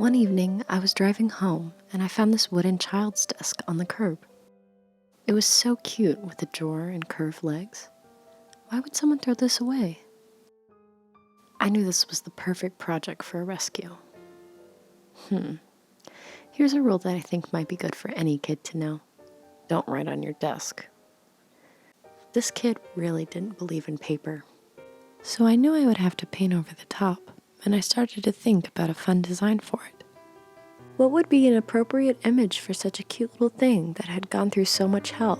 One evening, I was driving home and I found this wooden child's desk on the curb. It was so cute with a drawer and curved legs. Why would someone throw this away? I knew this was the perfect project for a rescue. Here's a rule that I think might be good for any kid to know. Don't write on your desk. This kid really didn't believe in paper. So I knew I would have to paint over the top, and I started to think about a fun design for it. What would be an appropriate image for such a cute little thing that had gone through so much hell?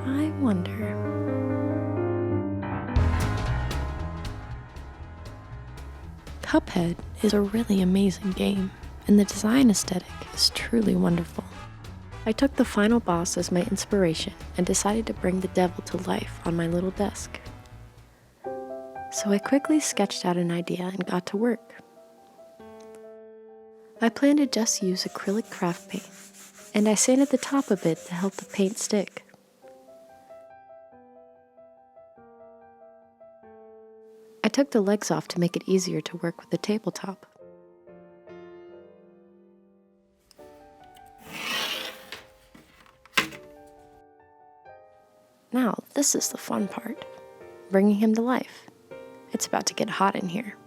I wonder. Cuphead is a really amazing game, and the design aesthetic is truly wonderful. I took the final boss as my inspiration and decided to bring the devil to life on my little desk. So I quickly sketched out an idea and got to work. I planned to just use acrylic craft paint, and I sanded the top a bit to help the paint stick. I took the legs off to make it easier to work with the tabletop. Now, this is the fun part, bringing him to life. It's about to get hot in here.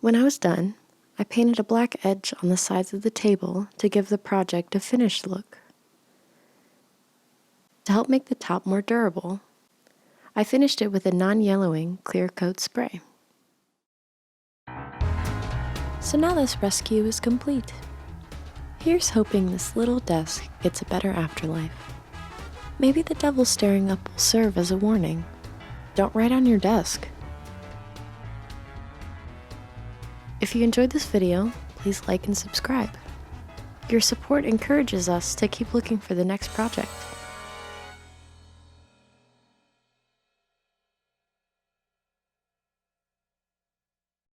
When I was done, I painted a black edge on the sides of the table to give the project a finished look. To help make the top more durable, I finished it with a non-yellowing clear coat spray. So now this rescue is complete. Here's hoping this little desk gets a better afterlife. Maybe the devil staring up will serve as a warning. Don't write on your desk. If you enjoyed this video, please like and subscribe. Your support encourages us to keep looking for the next project.